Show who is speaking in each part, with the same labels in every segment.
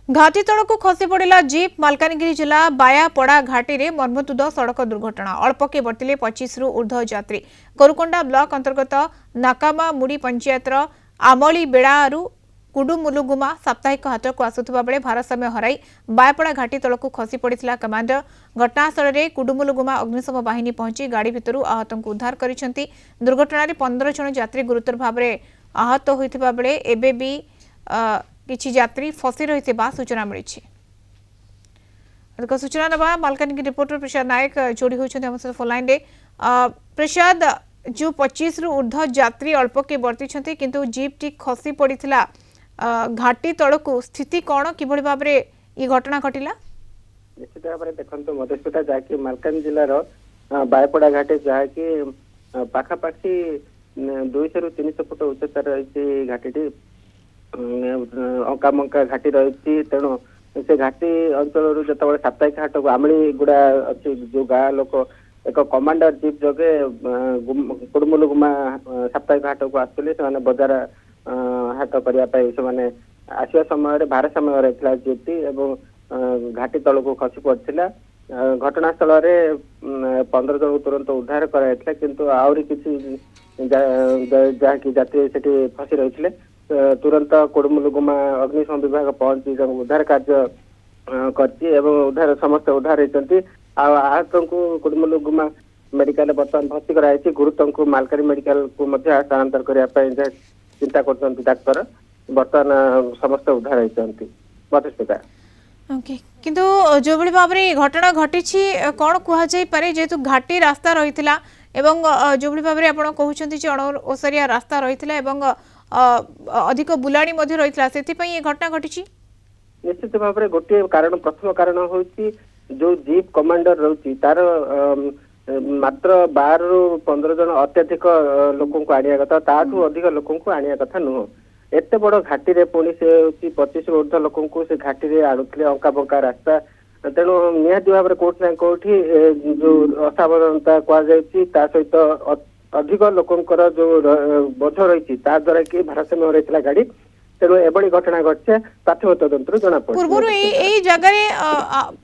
Speaker 1: घाटी तलक खसी पड़ा जीप मालकानगिरी जिला बायापड़ा घाटी में मर्मतुद सड़क दुर्घटना अल्पके बर्तिले 25 रु ऊर्ध्व यात्री कोरुकोंडा ब्लॉक अंतर्गत नाकामा मुड़ी पंचायत आमली बेड़ारू कुडुमुलुगुमा साप्ताहिक हाट को आसुवा बेले भारसाम्य हराई बायापड़ा घाटी तलक खसी पड़ा कमांडर घटनास्थल में कुडुमुलुगुमा अग्निशम बाहिनी पहुंची गाड़ी भितर आहत को उद्धार कर दुर्घटन 15 जन यात्री गुरुतर भाव में आहत होता बेले एवं भी किछि यात्री फसी रही सूचना मिली। अधिक सूचना नवा मालकानगिरी रिपोर्टर प्रसाद नायक जोड़ी होती फोन लाइन रे। प्रसाद, जो 25 रु ऊर्ध्व यात्री अल्प के वर्ती किंतु जीप टी खसी पड़ा घाटी तलक स्थिति कौन कि भाव में ये घटना घटला?
Speaker 2: निश्चित भाव में देखो मधुस्मिता जहाँकि मालकान जिलार बायपड़ा घाटी जहाँकि पाखापाखि 200 रु 300 फुट उच्चतार रही घाटी अंकामंका घाटी रही तेणु से घाटी अंचल जो साप्ताहिक हाट को आमली गुड़ा अच्छी जो गाँ लोक एक कमांडर जीप जगे कुडमुलुगुमा साप्ताहिक हाट को आसुले से बजार हाट करने आसवा समय भारसाम्य रही जीपटी एवं घाटी तल को खसी पड़ा घटनास्थल 15 जन तुरंत उद्धार कराइला किंतु आहरी किसी जहाँकि यात्री से फसी रही तुरंत कुडमुलुगुमा अग्निशम विभाग पहुंची उद्धार कार्य कर समस्त उद्धार होती आहत को कुडमुलुगुमा मेडिकल बर्तमान भर्ती कराई गुरुत्व को मालकानी मेडिकल को स्थानांतर करने चिंता कर डाक्तर बर्तमान समस्त उद्धार होती मधुस्मिता।
Speaker 1: ओके, किंतु जो बड़ी भाव में घटना घटी कौन कहुई जेहेतु घाटी रास्ता रही एवं जो बड़ी भाव में आप कहते अणओसारिया रास्ता रही अधिक बुलाणी रही ये घटना घटी
Speaker 2: निश्चित भाव में गोटे कारण प्रथम कारण हूँ जो जीप कमांडर रही तार मात्र 12 रु 15 जन अत्यधिक लोक को आनिया कथा ताठू अधिक लोक को आनिया कथा नुह एत बड़ घाटी रे पुणी से 25 रु ऊर्ध्व लोक को से घाटी रे आणुले अंका बंका रास्ता तेणु निहाती भाव में कोठी ना कोठी जो असावधानता कहुता सहित अधिक लोकंर जो बोझ रही द्वारा कि भारसाम्य रही गाड़ी तेणु एभली घटना घटे प्राथमिक तदंतर जना
Speaker 1: पूर्व जगह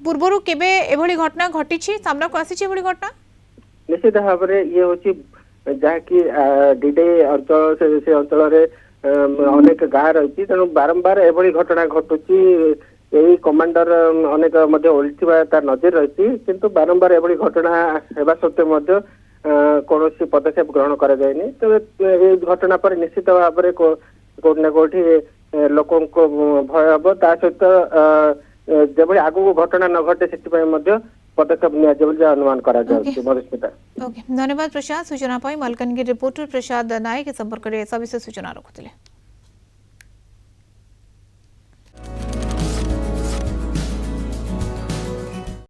Speaker 1: पूर्व केबे एभली घटना घटी सामना को आसी घटना
Speaker 2: निश्चित भाव में ये हूँ जहाँकि डीडे अंचल से अंचल अनेक गाँ रही तेणु बारंबार एभली घटना घटुची यही कमांडर अनेक ओल्टा तार नजर रही किंतु बारंबार एभली घटना हेबा सत्वे कौन पदक्षेप ग्रहण कर तो ये घटना पर निश्चित भाव में कोटि ना कोठी लोक भय हम ता सहित जो आगू घटना न घटे से पदक्षेप निया अनुमान करा मधुस्मिता।
Speaker 1: धन्यवाद प्रसाद सूचना पाई मालकानगिरी रिपोर्टर प्रसाद नायक संपर्क में सविशेष सूचना रखुले।